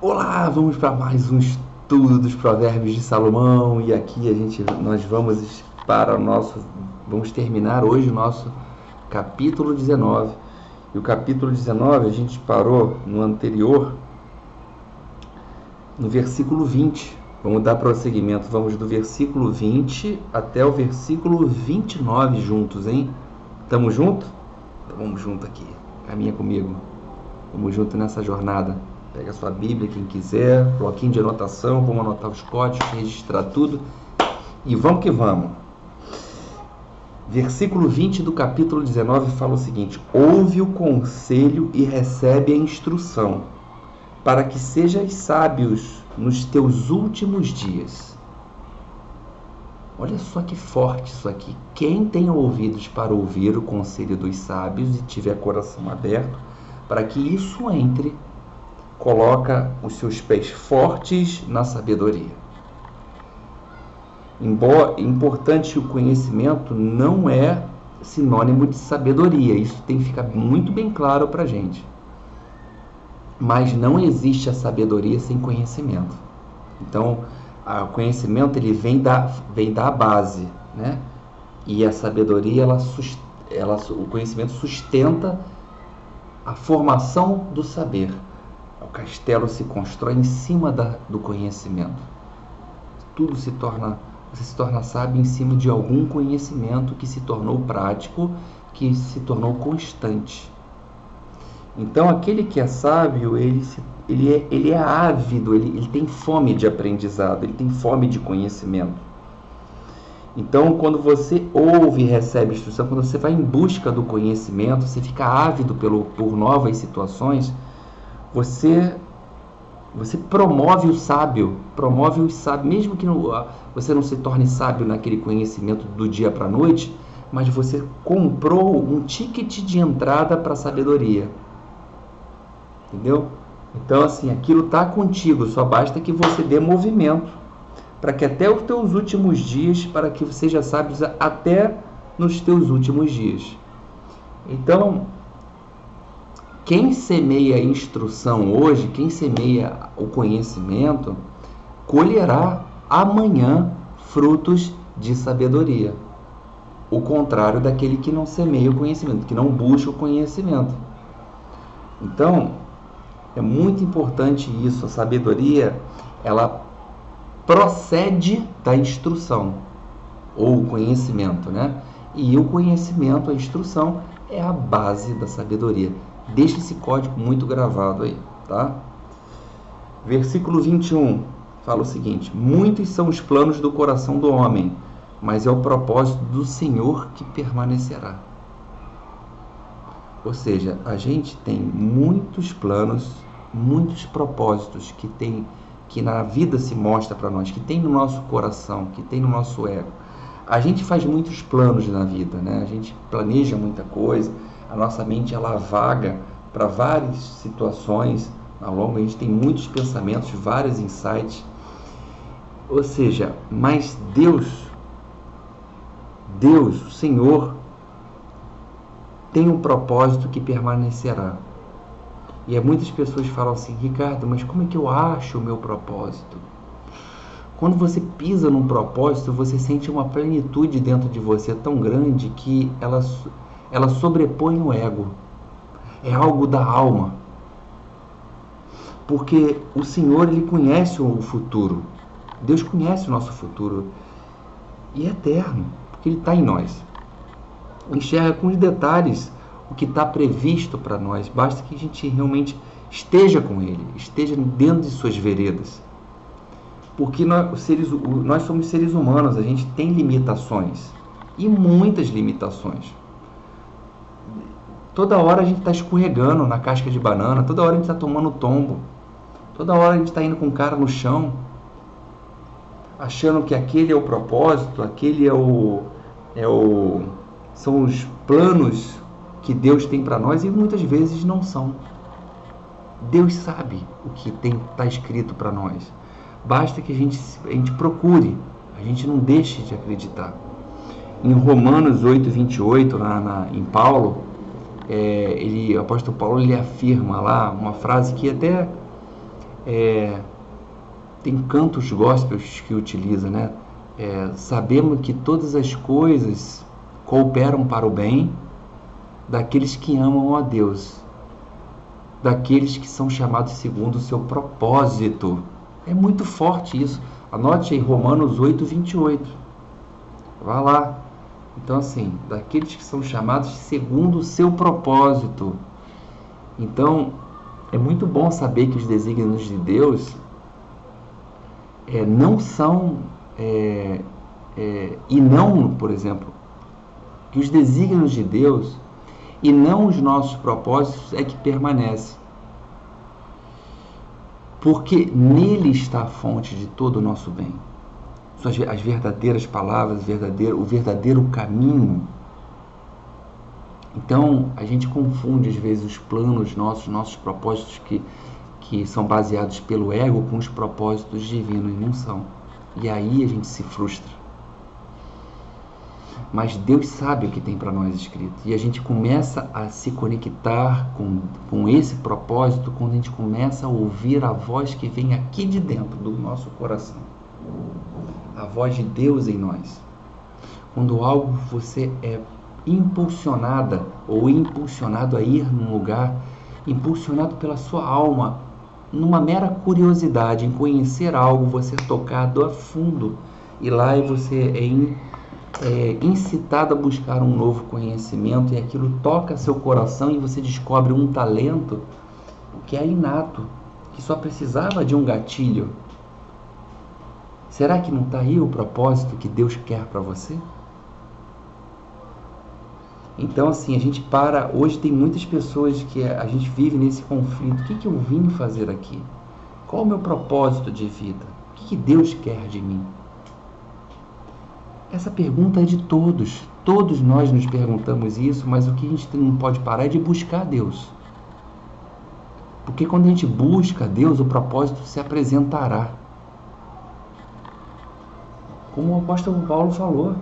Olá, vamos para mais um estudo dos Provérbios de Salomão e aqui nós vamos terminar hoje o nosso capítulo 19. E o capítulo 19 a gente parou no anterior, no versículo 20. Vamos dar prosseguimento, vamos do versículo 20 até o versículo 29 juntos, hein? Tamo junto? Então vamos junto aqui, caminha comigo, vamos junto nessa jornada. Pega a sua Bíblia, quem quiser, bloquinho de anotação, vamos anotar os códigos, registrar tudo e vamos que vamos. Versículo 20 do capítulo 19 fala o seguinte: ouve o conselho e recebe a instrução, para que sejas sábios nos teus últimos dias. Olha só que forte isso aqui. Quem tem ouvidos para ouvir o conselho dos sábios e tiver coração aberto, para que isso entre, coloca os seus pés fortes na sabedoria. Embora importante, o conhecimento não é sinônimo de sabedoria. Isso tem que ficar muito bem claro para a gente. Mas não existe a sabedoria sem conhecimento. Então, o conhecimento ele vem da base, né? E a sabedoria, o conhecimento sustenta a formação do saber. O castelo se constrói em cima do conhecimento. Tudo você se torna sábio em cima de algum conhecimento que se tornou prático, que se tornou constante. Então, aquele que é sábio, ele é ávido, ele tem fome de aprendizado, ele tem fome de conhecimento. Então, quando você ouve e recebe instrução, quando você vai em busca do conhecimento, você fica ávido por novas situações, você promove o sábio, mesmo que você não se torne sábio naquele conhecimento do dia para a noite, mas você comprou um ticket de entrada para a sabedoria. Entendeu? Então, assim, aquilo está contigo, só basta que você dê movimento, para que até os teus últimos dias, para que você seja sábio até nos teus últimos dias. Então, quem semeia a instrução hoje, quem semeia o conhecimento, colherá amanhã frutos de sabedoria. O contrário daquele que não semeia o conhecimento, que não busca o conhecimento. Então, é muito importante isso. A sabedoria, ela procede da instrução, ou o conhecimento, né? E o conhecimento, a instrução, é a base da sabedoria. Deixa esse código muito gravado aí, tá? Versículo 21 fala o seguinte: muitos são os planos do coração do homem, mas é o propósito do Senhor que permanecerá. Ou seja, a gente tem muitos planos, muitos propósitos que na vida se mostra para nós, que tem no nosso coração, que tem no nosso ego. A gente faz muitos planos na vida, né? A gente planeja muita coisa. A nossa mente ela vaga para várias situações ao longo, a gente tem muitos pensamentos, vários insights. Ou seja, mas Deus, o Senhor, tem um propósito que permanecerá. E muitas pessoas falam assim: Ricardo, mas como é que eu acho o meu propósito? Quando você pisa num propósito, você sente uma plenitude dentro de você tão grande que ela sobrepõe o ego. É algo da alma. Porque o Senhor, ele conhece o futuro. Deus conhece o nosso futuro. E é eterno, porque ele está em nós. Enxerga com os detalhes o que está previsto para nós. Basta que a gente realmente esteja com ele, esteja dentro de suas veredas. Porque nós somos seres humanos, a gente tem limitações. E muitas limitações. Toda hora a gente está escorregando na casca de banana, toda hora a gente está tomando tombo, toda hora a gente está indo com o cara no chão, achando que aquele é o propósito, aquele são os planos que Deus tem para nós, e muitas vezes não são. Deus sabe o que está escrito para nós. Basta que a gente procure, a gente não deixe de acreditar. Em Romanos 8:28, em Paulo, o apóstolo Paulo ele afirma lá uma frase que até Tem cantos gospels que utiliza, né? Sabemos que todas as coisas cooperam para o bem daqueles que amam a Deus, daqueles que são chamados segundo o seu propósito. É muito forte isso. Anote aí Romanos 8:28. Vá lá. Então, assim, daqueles que são chamados segundo o seu propósito. Então, é muito bom saber que os desígnios de Deus não são, e não, por exemplo, que os desígnios de Deus e não os nossos propósitos é que permanecem. Porque nele está a fonte de todo o nosso bem. São as verdadeiras palavras, o verdadeiro caminho. Então, a gente confunde às vezes os planos nossos propósitos que são baseados pelo ego com os propósitos divinos, e não são. E aí a gente se frustra. Mas Deus sabe o que tem para nós escrito. E a gente começa a se conectar com esse propósito quando a gente começa a ouvir a voz que vem aqui de dentro do nosso coração. A voz de Deus em nós. Quando algo você é impulsionada ou impulsionado a ir num lugar, impulsionado pela sua alma, numa mera curiosidade em conhecer algo, você é tocado a fundo e lá você é incitado a buscar um novo conhecimento e aquilo toca seu coração e você descobre um talento que é inato, que só precisava de um gatilho. Será que não está aí o propósito que Deus quer para você? Então, assim, a gente para... Hoje tem muitas pessoas que a gente vive nesse conflito. O que eu vim fazer aqui? Qual o meu propósito de vida? O que Deus quer de mim? Essa pergunta é de todos. Todos nós nos perguntamos isso, mas o que a gente não pode parar é de buscar Deus. Porque quando a gente busca Deus, o propósito se apresentará. Como o apóstolo Paulo falou.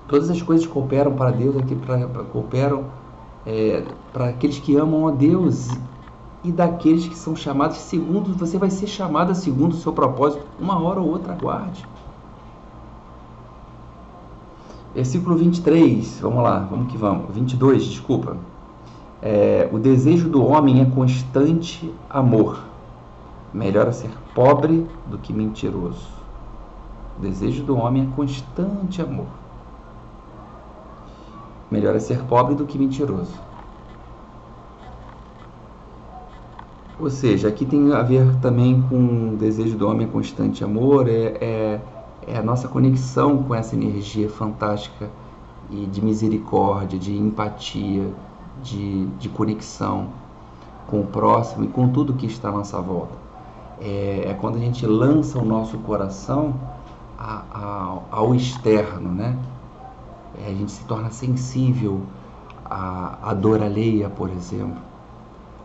Todas as coisas cooperam para Deus, cooperam para aqueles que amam a Deus e daqueles que são chamados segundo, você vai ser chamado segundo o seu propósito, uma hora ou outra, aguarde. Versículo 23, vamos lá, vamos que vamos. 22, desculpa. O desejo do homem é constante amor. Melhor é ser pobre do que mentiroso. O desejo do homem é constante amor. Melhor é ser pobre do que mentiroso. Ou seja, aqui tem a ver também com o desejo do homem constante amor, é a nossa conexão com essa energia fantástica e de misericórdia, de empatia, de conexão com o próximo e com tudo que está à nossa volta. É quando a gente lança o nosso coração ao externo, né? A gente se torna sensível à dor alheia, por exemplo.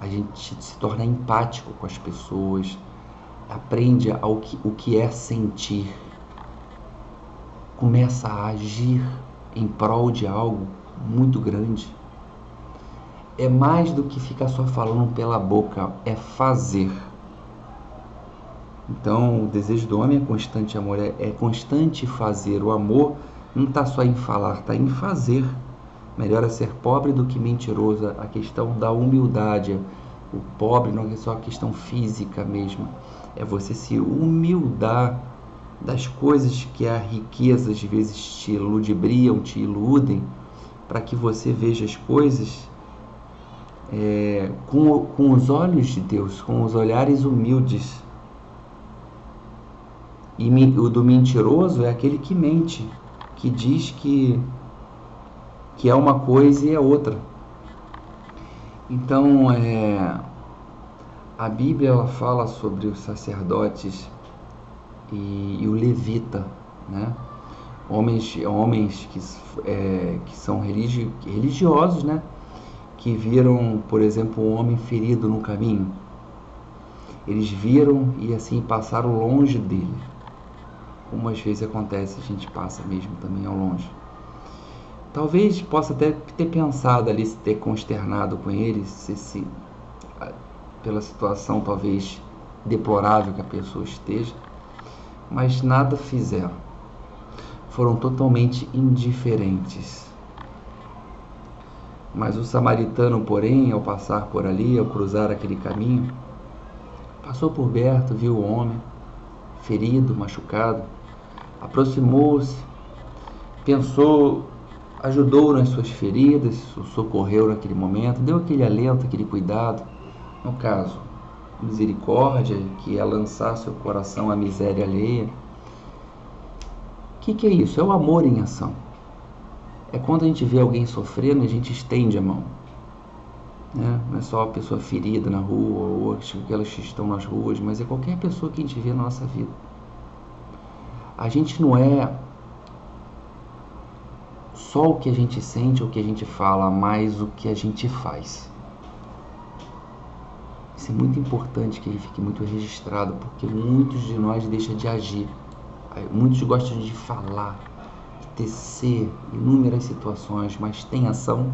A gente se torna empático com as pessoas, aprende o que é sentir, começa a agir em prol de algo muito grande. É mais do que ficar só falando pela boca, é fazer. Então, o desejo do homem é constante amor, é constante fazer. O amor não está só em falar, está em fazer. Melhor é ser pobre do que mentiroso. A questão da humildade. O pobre não é só a questão física mesmo. É você se humildar das coisas que a riqueza às vezes te ludibriam, te iludem, para que você veja as coisas com os olhos de Deus, com os olhares humildes. E o do mentiroso é aquele que mente, que diz que é uma coisa e é outra. Então, a Bíblia ela fala sobre os sacerdotes e o levita, né? Homens que são religiosos, né? Que viram, por exemplo, um homem ferido no caminho. Eles viram e assim passaram longe dele. Como às vezes acontece, a gente passa mesmo também ao longe. Talvez possa até ter pensado ali, se ter consternado com ele, pela situação talvez deplorável que a pessoa esteja, mas nada fizeram. Foram totalmente indiferentes. Mas o samaritano, porém, ao passar por ali, ao cruzar aquele caminho, passou por perto, viu o homem ferido, machucado, aproximou-se, pensou, ajudou nas suas feridas, o socorreu naquele momento, deu aquele alento, aquele cuidado. No caso, misericórdia, que é lançar seu coração à miséria alheia. O que é isso? É o amor em ação. É quando a gente vê alguém sofrendo, a gente estende a mão. Né? Não é só a pessoa ferida na rua, ou aquelas que estão nas ruas, mas é qualquer pessoa que a gente vê na nossa vida. A gente não é só o que a gente sente ou o que a gente fala, mas o que a gente faz. Isso é muito importante que ele fique muito registrado, porque muitos de nós deixam de agir. Muitos gostam de falar, de tecer inúmeras situações, mas tem ação.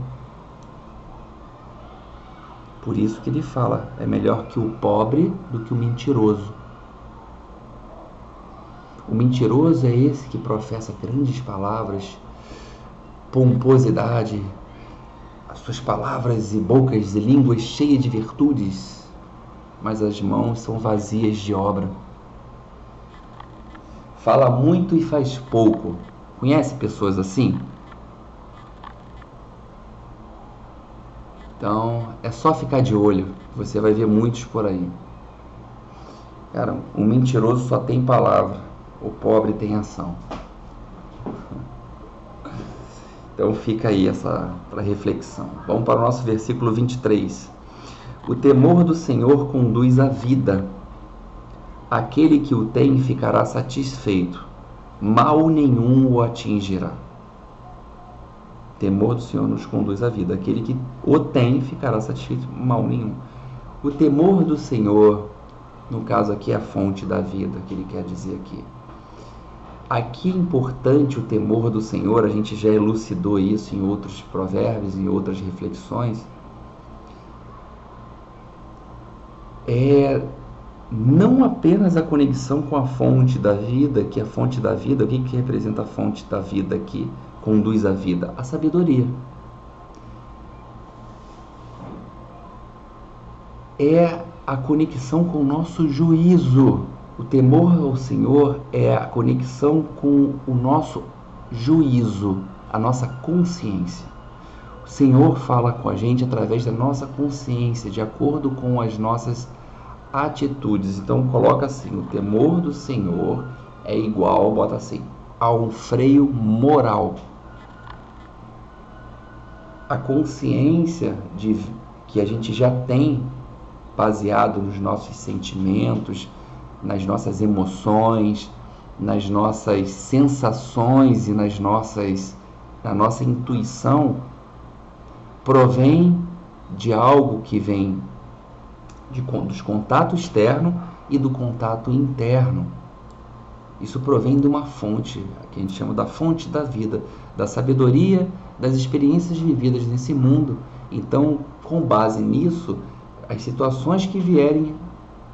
Por isso que ele fala, é melhor que o pobre do que o mentiroso. O mentiroso é esse que professa grandes palavras, pomposidade, as suas palavras e bocas e línguas cheias de virtudes, mas as mãos são vazias de obra. Fala muito e faz pouco. Conhece pessoas assim? Então, é só ficar de olho. Você vai ver muitos por aí. Cara, o mentiroso só tem palavra. O pobre tem ação. Então, fica aí essa para reflexão. Vamos para o nosso versículo 23. O temor do Senhor conduz à vida. Aquele que o tem ficará satisfeito. Mal nenhum o atingirá. O temor do Senhor nos conduz à vida. Aquele que o tem ficará satisfeito. Mal nenhum. O temor do Senhor, no caso aqui, é a fonte da vida, que ele quer dizer aqui. Aqui é importante o temor do Senhor, a gente já elucidou isso em outros provérbios, em outras reflexões. É não apenas a conexão com a fonte da vida, que a fonte da vida, o que representa a fonte da vida aqui, conduz à vida? A sabedoria. É a conexão com o nosso juízo. O temor ao Senhor é a conexão com o nosso juízo, a nossa consciência. O Senhor fala com a gente através da nossa consciência, de acordo com as nossas atitudes. Então coloca assim, o temor do Senhor é igual, bota assim, a um freio moral. A consciência que a gente já tem, baseado nos nossos sentimentos, nas nossas emoções, nas nossas sensações e na nossa intuição, provém de algo que vem dos contatos externos e do contato interno. Isso provém de uma fonte, que a gente chama da fonte da vida, da sabedoria, das experiências vividas nesse mundo. Então, com base nisso, as situações que vierem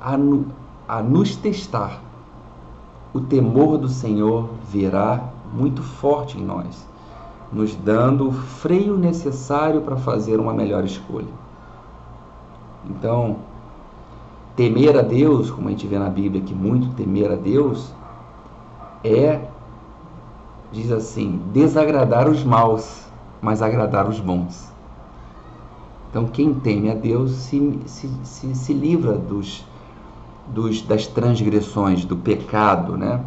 a nos testar, o temor do Senhor virá muito forte em nós, nos dando o freio necessário para fazer uma melhor escolha. Então, temer a Deus, como a gente vê na Bíblia que muito temer a Deus, diz assim, desagradar os maus, mas agradar os bons. Então, quem teme a Deus se livra das transgressões, do pecado, né?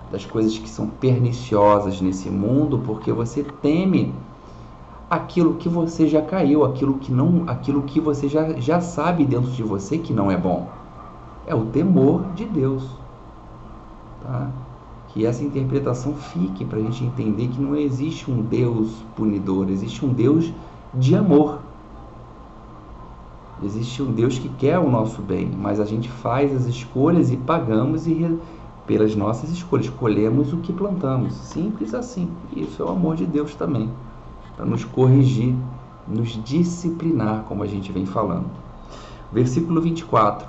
Das coisas que são perniciosas nesse mundo, porque você teme aquilo que você já caiu, aquilo que você já sabe dentro de você que não é bom. É o temor de Deus. Tá? Que essa interpretação fique para a gente entender que não existe um Deus punidor, existe um Deus de amor. Existe um Deus que quer o nosso bem, mas a gente faz as escolhas e pagamos pelas nossas escolhas, colhemos o que plantamos. Simples assim. Isso é o amor de Deus também, para nos corrigir, nos disciplinar, como a gente vem falando. Versículo 24.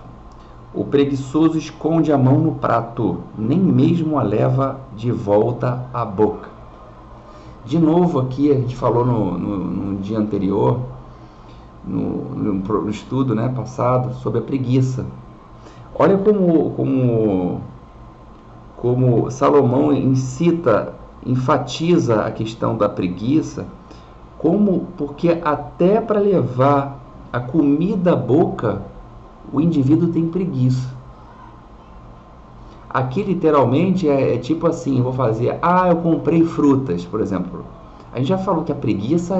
O preguiçoso esconde a mão no prato, nem mesmo a leva de volta à boca. De novo aqui, a gente falou no dia anterior, no estudo, né, passado, sobre a preguiça. Olha como Salomão enfatiza a questão da preguiça, porque até para levar a comida à boca, o indivíduo tem preguiça. Aqui literalmente é tipo assim, eu comprei frutas, por exemplo. A gente já falou que a preguiça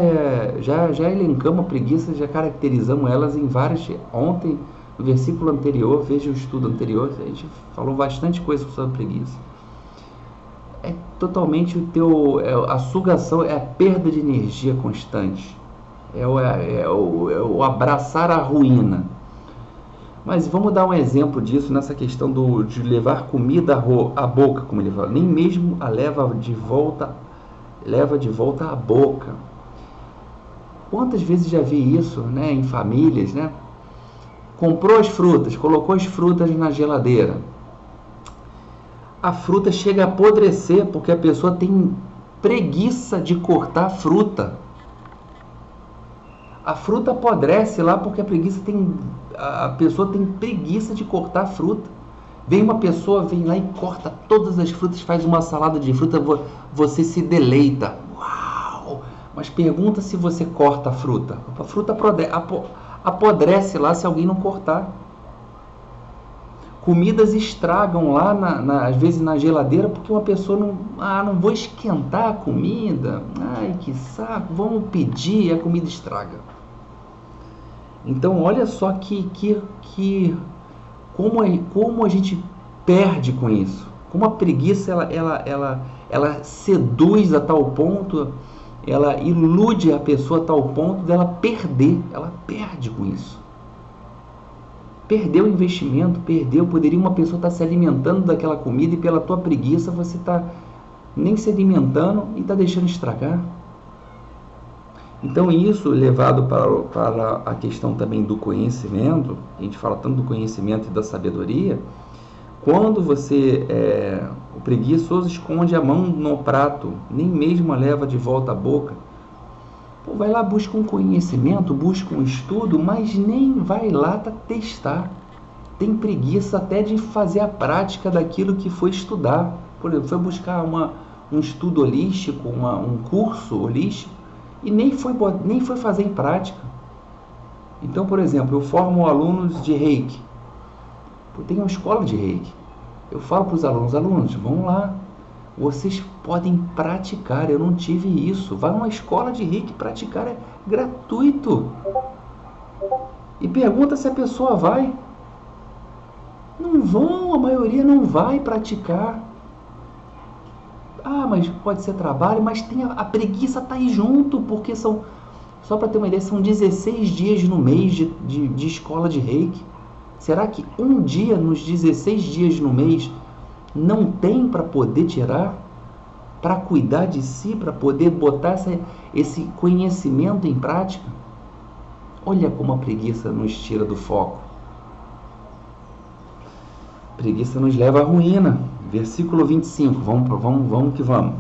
já elencamos a preguiça, já caracterizamos elas em várias. Ontem, no versículo anterior, veja o estudo anterior, a gente falou bastante coisa sobre a preguiça. É totalmente a sugação, é a perda de energia constante. É o abraçar a ruína. Mas vamos dar um exemplo disso nessa questão de levar comida à boca, como ele fala. Nem mesmo a leva de volta à boca. Quantas vezes já vi isso, né, em famílias, né? Comprou as frutas, colocou as frutas na geladeira. A fruta chega a apodrecer porque a pessoa tem preguiça de cortar a fruta. A fruta apodrece lá porque a pessoa tem preguiça de cortar a fruta. Vem uma pessoa, vem lá e corta todas as frutas, faz uma salada de fruta, você se deleita. Uau! Mas pergunta se você corta a fruta. A fruta apodrece lá se alguém não cortar. Comidas estragam lá, às vezes na geladeira, porque uma pessoa não vou esquentar a comida. Ai, que saco, vamos pedir, a comida estraga. Então, olha só como a gente perde com isso. Como a preguiça, ela seduz a tal ponto, ela ilude a pessoa a tal ponto dela perder. Ela perde com isso. Perdeu o investimento, poderia uma pessoa estar se alimentando daquela comida e pela tua preguiça você está nem se alimentando e está deixando estragar. Então isso levado para a questão também do conhecimento, a gente fala tanto do conhecimento e da sabedoria, quando o preguiçoso esconde a mão no prato, nem mesmo a leva de volta à boca. Vai lá, busca um conhecimento, busca um estudo, mas nem vai lá testar. Tem preguiça até de fazer a prática daquilo que foi estudar. Por exemplo, foi buscar um estudo holístico, um curso holístico, e nem foi fazer em prática. Então, por exemplo, eu formo alunos de Reiki. Tem uma escola de Reiki. Eu falo para os alunos, vão lá. Vocês podem praticar, eu não tive isso. Vai numa escola de Reiki praticar, é gratuito. E pergunta se a pessoa vai. Não vão, a maioria não vai praticar. Mas pode ser trabalho, mas a preguiça está aí junto, porque só para ter uma ideia, são 16 dias no mês de escola de Reiki. Será que um dia nos 16 dias no mês não tem para poder tirar, para cuidar de si, para poder botar esse conhecimento em prática? Olha como a preguiça nos tira do foco. A preguiça nos leva à ruína. Versículo 25, vamos que vamos.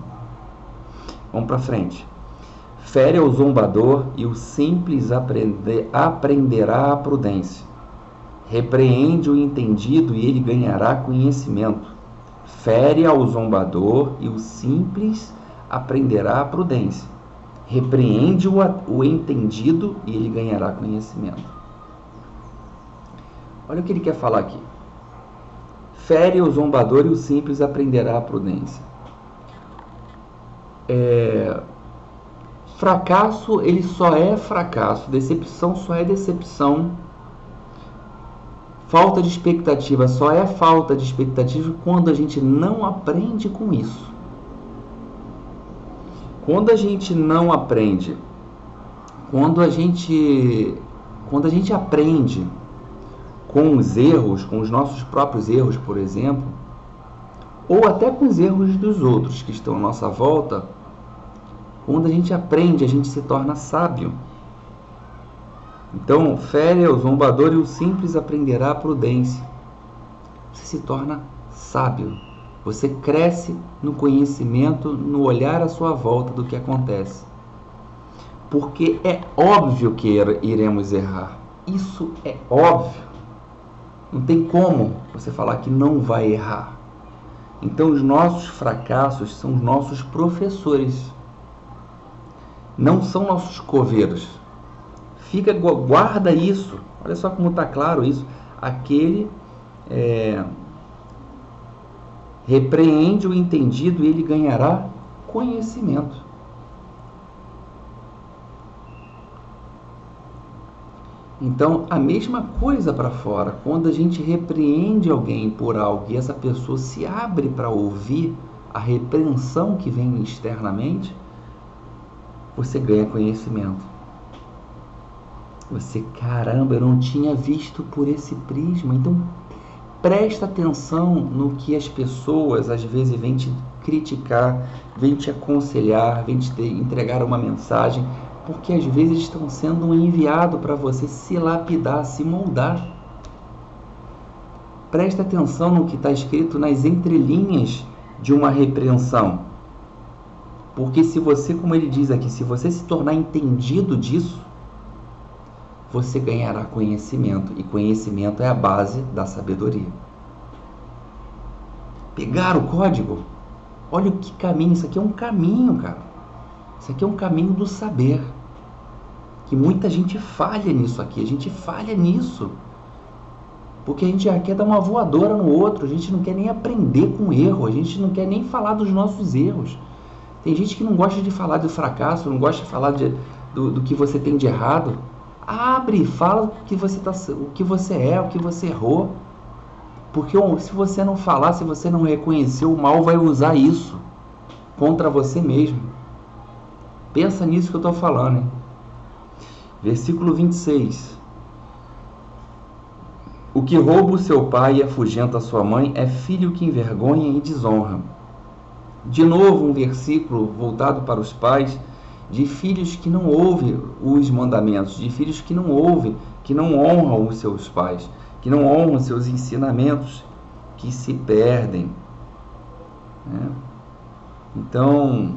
Vamos para frente. Fere ao zombador e o simples aprenderá a prudência. Repreende o entendido e ele ganhará conhecimento. Fere ao zombador e o simples aprenderá a prudência. Repreende o entendido e ele ganhará conhecimento. Olha o que ele quer falar aqui. Fere ao zombador e o simples aprenderá a prudência. Fracasso, ele só é fracasso. Decepção só é decepção. Falta de expectativa só é falta de expectativa quando a gente não aprende com isso. Quando a gente não aprende, quando a gente aprende com os erros, com os nossos próprios erros, por exemplo, ou até com os erros dos outros que estão à nossa volta, quando a gente aprende, a gente se torna sábio. Então, fere ao zombador e o simples aprenderá a prudência. Você se torna sábio. Você cresce no conhecimento, no olhar à sua volta do que acontece. Porque é óbvio que iremos errar. Isso é óbvio. Não tem como você falar que não vai errar. Então, os nossos fracassos são os nossos professores. Não são nossos coveiros. Guarda isso. Olha só como está claro isso. Aquele repreende o entendido e ele ganhará conhecimento. Então, a mesma coisa para fora. Quando a gente repreende alguém por algo e essa pessoa se abre para ouvir a repreensão que vem externamente, você ganha conhecimento. Você, caramba, eu não tinha visto por esse prisma. Então, presta atenção no que as pessoas às vezes vêm te criticar, vêm te aconselhar, vêm te entregar uma mensagem, porque às vezes estão sendo enviados para você se lapidar, se moldar. Presta atenção no que está escrito nas entrelinhas de uma repreensão. Porque se você, como ele diz aqui, se você se tornar entendido disso, você ganhará conhecimento. E conhecimento é a base da sabedoria. Pegar o código? Olha que caminho. Isso aqui é um caminho, cara. Isso aqui é um caminho do saber. Que muita gente falha nisso aqui. A gente falha nisso. Porque a gente já quer dar uma voadora no outro. A gente não quer nem aprender com erro. A gente não quer nem falar dos nossos erros. Tem gente que não gosta de falar do fracasso, não gosta de falar do que você tem de errado. Abre, fala o que você é, o que você errou. Porque se você não falar, se você não reconhecer, o mal vai usar isso contra você mesmo. Pensa nisso que eu estou falando, hein? Versículo 26. O que rouba o seu pai e afugenta a sua mãe é filho que envergonha e desonra. De novo, um versículo voltado para os pais, de filhos que não ouvem os mandamentos, de filhos que não ouvem, que não honram os seus pais, que não honram os seus ensinamentos, que se perdem. Né? Então,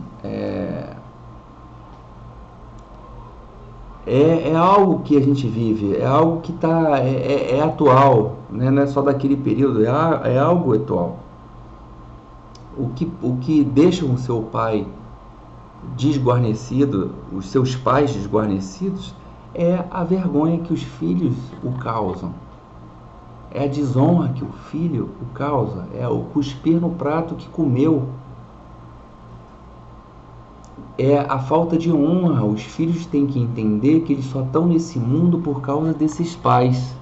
é algo que a gente vive, é algo que é atual, né? Não é só daquele período, é algo atual. O que deixa o seu pai desguarnecido, os seus pais desguarnecidos, é a vergonha que os filhos o causam. É a desonra que o filho o causa. É o cuspir no prato que comeu. É a falta de honra. Os filhos têm que entender que eles só estão nesse mundo por causa desses pais.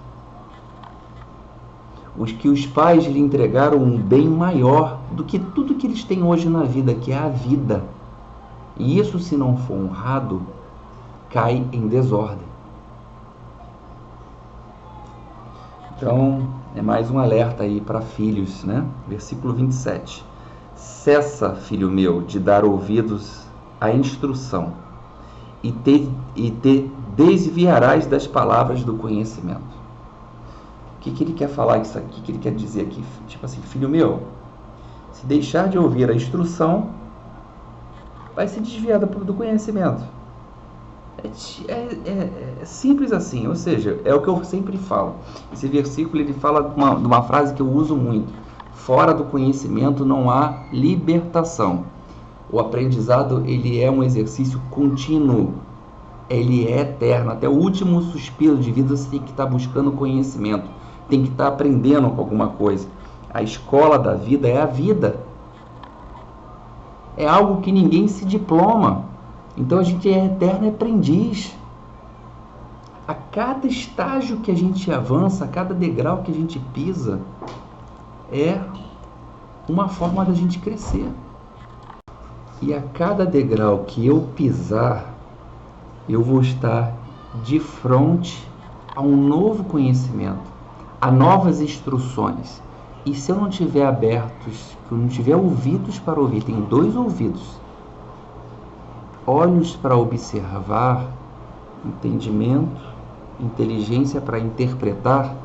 Os pais lhe entregaram um bem maior do que tudo que eles têm hoje na vida, que é a vida. E isso, se não for honrado, cai em desordem. Então, é mais um alerta aí para filhos, né? Versículo 27. Cessa, filho meu, de dar ouvidos à instrução, e te desviarás das palavras do conhecimento. O que ele quer falar isso aqui? O que ele quer dizer aqui? Tipo assim, filho meu, se deixar de ouvir a instrução, vai se desviar do conhecimento. É simples assim, ou seja, é o que eu sempre falo. Esse versículo ele fala de uma frase que eu uso muito: fora do conhecimento não há libertação. O aprendizado ele é um exercício contínuo, ele é eterno. Até o último suspiro de vida você tem que estar buscando conhecimento, tem que estar aprendendo com alguma coisa. A escola da vida é a vida. É algo que ninguém se diploma. Então a gente é eterno aprendiz. A cada estágio que a gente avança, a cada degrau que a gente pisa, é uma forma da gente crescer. E a cada degrau que eu pisar, eu vou estar de frente a um novo conhecimento, a novas instruções. E se eu não tiver abertos, se eu não tiver ouvidos para ouvir, tem 2 ouvidos, olhos para observar, entendimento inteligência para interpretar,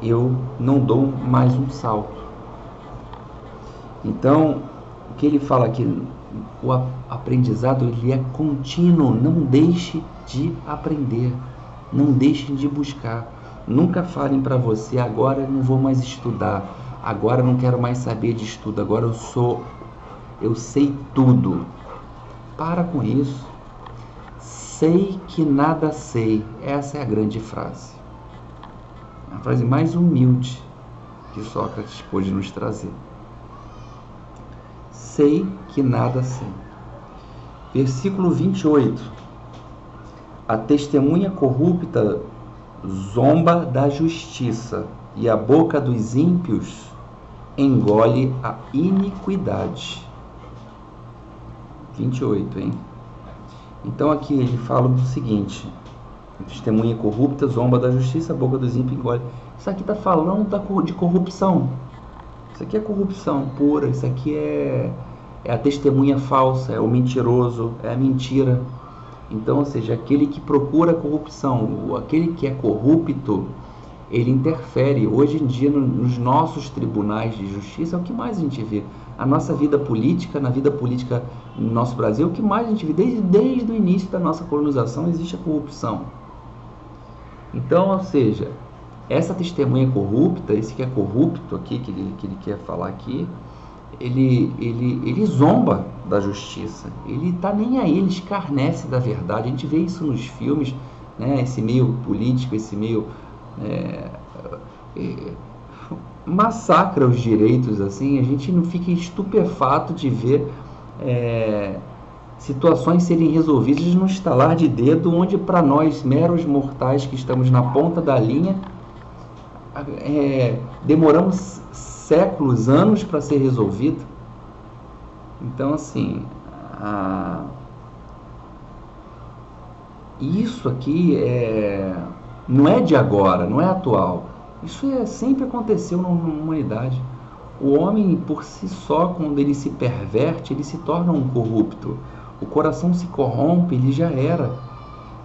eu não dou mais um salto. Então, o que ele fala aqui, o aprendizado ele é contínuo, não deixe de aprender, não deixe de buscar. Nunca falem para você, agora eu não vou mais estudar, agora eu não quero mais saber de estudo, agora eu sei tudo. Para com isso. Sei que nada sei. Essa é a grande frase. A frase mais humilde que Sócrates pôde nos trazer. Sei que nada sei. Versículo 28. A testemunha corrupta zomba da justiça, e a boca dos ímpios engole a iniquidade. 28, hein? Então aqui ele fala do seguinte: testemunha corrupta zomba da justiça, a boca dos ímpios engole. Isso aqui está falando de corrupção. Isso aqui é corrupção pura, isso aqui é a testemunha falsa, é o mentiroso, é a mentira. Então, ou seja, aquele que procura corrupção, aquele que é corrupto, ele interfere. Hoje em dia, nos nossos tribunais de justiça, é o que mais a gente vê. A nossa vida política, na vida política no nosso Brasil, o que mais a gente vê. Desde o início da nossa colonização existe a corrupção. Então, ou seja, essa testemunha corrupta, esse que é corrupto aqui, que ele quer falar aqui, ele zomba da justiça, ele tá nem aí, ele escarnece da verdade. A gente vê isso nos filmes, né? Esse meio político, esse meio massacra os direitos, assim. A gente não fica estupefato de ver situações serem resolvidas no estalar de dedo, onde para nós, meros mortais que estamos na ponta da linha, demoramos séculos, anos para ser resolvido. Então, assim, isso aqui não é de agora, não é atual. Isso sempre aconteceu na humanidade. O homem, por si só, quando ele se perverte, ele se torna um corrupto. O coração se corrompe, ele já era.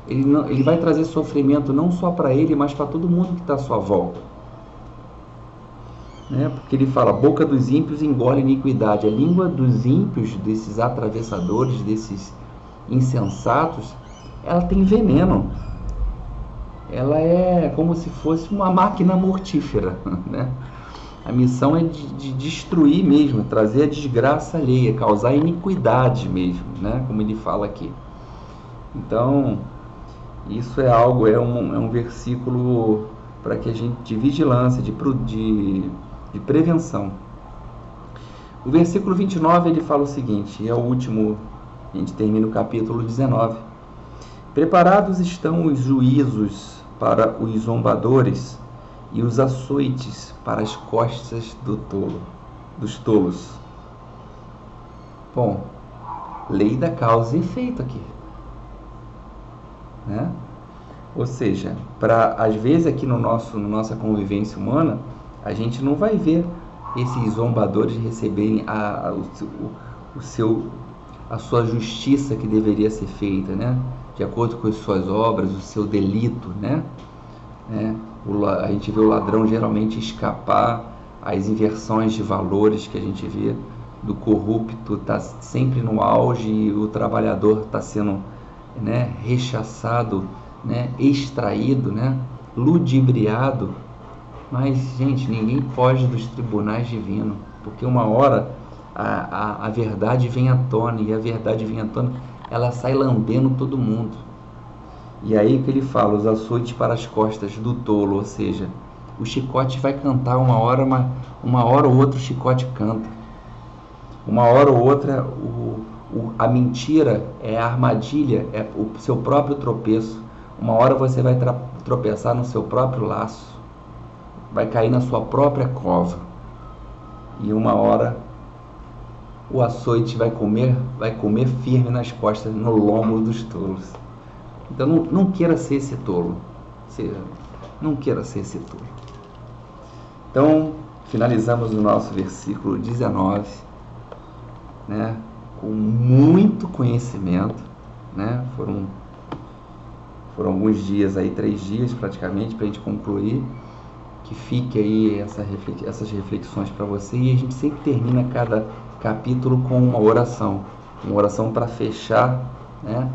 Ele vai trazer sofrimento não só para ele, mas para todo mundo que está à sua volta. Porque ele fala, a boca dos ímpios engole iniquidade. A língua dos ímpios, desses atravessadores, desses insensatos, ela tem veneno. Ela é como se fosse uma máquina mortífera, né? A missão é de destruir mesmo, trazer a desgraça alheia, causar iniquidade mesmo, né? Como ele fala aqui. Então, isso é algo, é um versículo para que a gente, de vigilância, de prevenção. O versículo 29 ele fala o seguinte, é o último, a gente termina o capítulo 19. Preparados estão os juízos para os zombadores e os açoites para as costas dos tolos. Bom, lei da causa e efeito aqui, né? Ou seja, às vezes aqui nossa convivência humana, a gente não vai ver esses zombadores receberem a sua justiça que deveria ser feita, né? De acordo com as suas obras, o seu delito, né? A gente vê o ladrão geralmente escapar, as inversões de valores que a gente vê, do corrupto está sempre no auge e o trabalhador está sendo, né, rechaçado, né, extraído, né, ludibriado. Mas, gente, ninguém foge dos tribunais divinos, porque uma hora a verdade vem à tona, e a verdade vem à tona, ela sai lambendo todo mundo. E aí que ele fala, os açoites para as costas do tolo, ou seja, o chicote vai cantar uma hora ou outra o chicote canta. Uma hora ou outra a mentira é a armadilha, é o seu próprio tropeço. Uma hora você vai tropeçar no seu próprio laço, vai cair na sua própria cova. E uma hora o açoite vai comer firme nas costas, no lombo dos tolos. Então não queira ser esse tolo. Não queira ser esse tolo. Então, finalizamos o nosso versículo 19, né, com muito conhecimento, né? Foram alguns dias aí, 3 dias praticamente, para a gente concluir. Que fique aí essas reflexões para você. E a gente sempre termina cada capítulo com uma oração para fechar, né,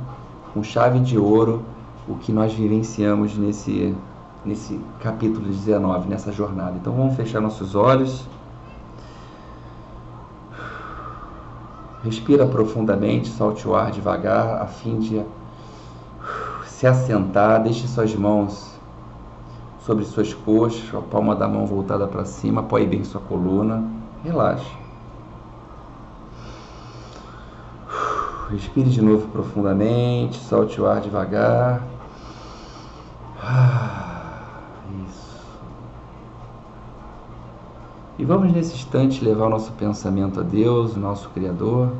com chave de ouro o que nós vivenciamos nesse capítulo 19, nessa jornada. Então vamos fechar nossos olhos, respira profundamente, solte o ar devagar, a fim de se assentar. Deixe suas mãos sobre suas coxas, a palma da mão voltada para cima, apoie bem sua coluna, relaxe. Respire de novo profundamente, solte o ar devagar. Isso. E vamos nesse instante levar o nosso pensamento a Deus, o nosso Criador.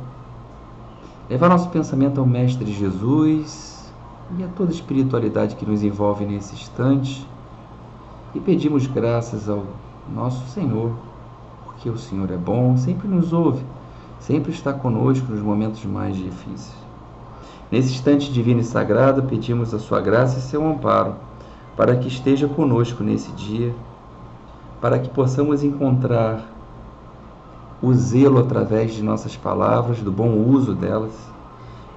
Levar nosso pensamento ao Mestre Jesus e a toda a espiritualidade que nos envolve nesse instante. E pedimos graças ao nosso Senhor, porque o Senhor é bom, sempre nos ouve, sempre está conosco nos momentos mais difíceis. Nesse instante divino e sagrado, pedimos a sua graça e seu amparo, para que esteja conosco nesse dia, para que possamos encontrar o zelo através de nossas palavras, do bom uso delas,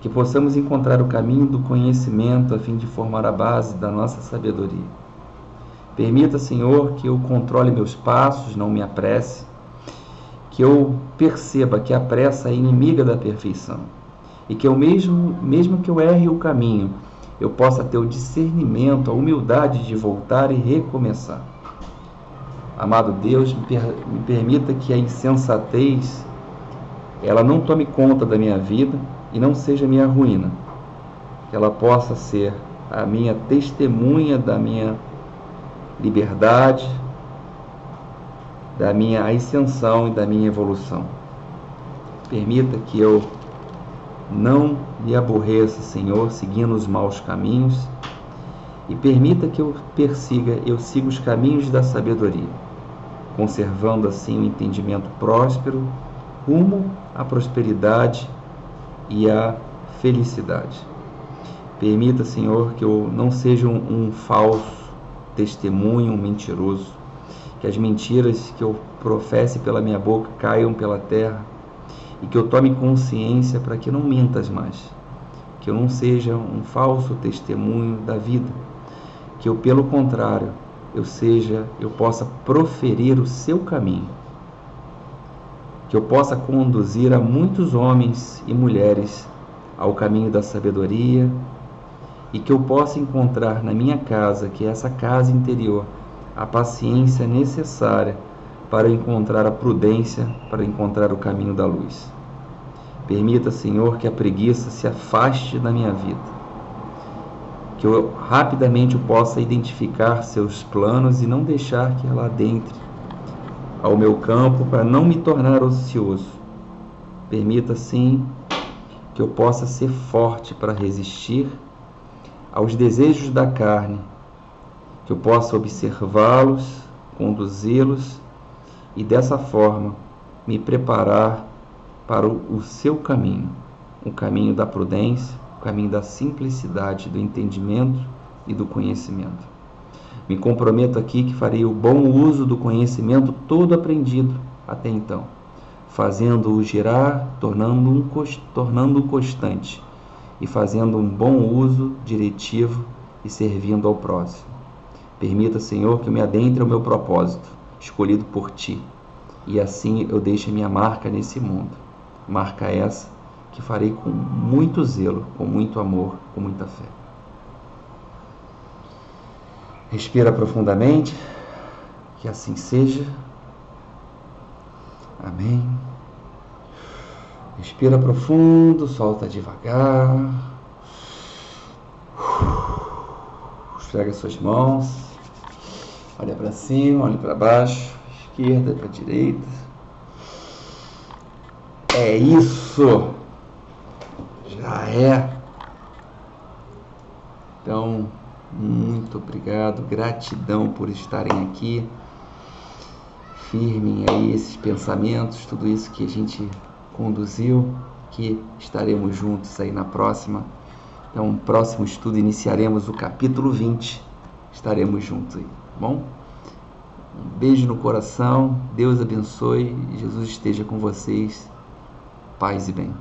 que possamos encontrar o caminho do conhecimento a fim de formar a base da nossa sabedoria. Permita, Senhor, que eu controle meus passos, não me apresse, que eu perceba que a pressa é inimiga da perfeição e que eu mesmo que eu erre o caminho, eu possa ter o discernimento, a humildade de voltar e recomeçar. Amado Deus, me permita que a insensatez ela não tome conta da minha vida e não seja minha ruína, que ela possa ser a minha testemunha da minha liberdade, da minha ascensão e da minha evolução. Permita que eu não me aborreça, Senhor, seguindo os maus caminhos, e permita que eu siga os caminhos da sabedoria, conservando assim o entendimento próspero, rumo à prosperidade e à felicidade. Permita, Senhor, que eu não seja um falso testemunho, um mentiroso, que as mentiras que eu professe pela minha boca caiam pela terra e que eu tome consciência para que não mintas mais, que eu não seja um falso testemunho da vida, que eu, pelo contrário, eu possa proferir o seu caminho, que eu possa conduzir a muitos homens e mulheres ao caminho da sabedoria e que eu possa encontrar na minha casa, que é essa casa interior, a paciência necessária para encontrar a prudência, para encontrar o caminho da luz. Permita, Senhor, que a preguiça se afaste da minha vida, que eu rapidamente possa identificar seus planos e não deixar que ela adentre ao meu campo para não me tornar ocioso. Permita, sim, que eu possa ser forte para resistir aos desejos da carne, que eu possa observá-los, conduzi-los e dessa forma me preparar para o seu caminho, o caminho da prudência, o caminho da simplicidade, do entendimento e do conhecimento. Me comprometo aqui que farei o bom uso do conhecimento todo aprendido até então, fazendo-o girar, tornando-o constante e fazendo um bom uso diretivo e servindo ao próximo. Permita, Senhor, que eu me adentre ao meu propósito, escolhido por Ti, e assim eu deixe minha marca nesse mundo. Marca essa que farei com muito zelo, com muito amor, com muita fé. Respira profundamente, que assim seja. Amém. Respira profundo, solta devagar. Esfrega suas mãos. Olha para cima, olha para baixo, esquerda para direita. É isso. Já é. Então, muito obrigado, gratidão por estarem aqui. Firmem aí esses pensamentos, tudo isso que a gente conduziu, que estaremos juntos aí na próxima Então, no próximo estudo iniciaremos o capítulo 20. Estaremos juntos aí, tá bom? Um beijo no coração, Deus abençoe, Jesus esteja com vocês, paz e bem.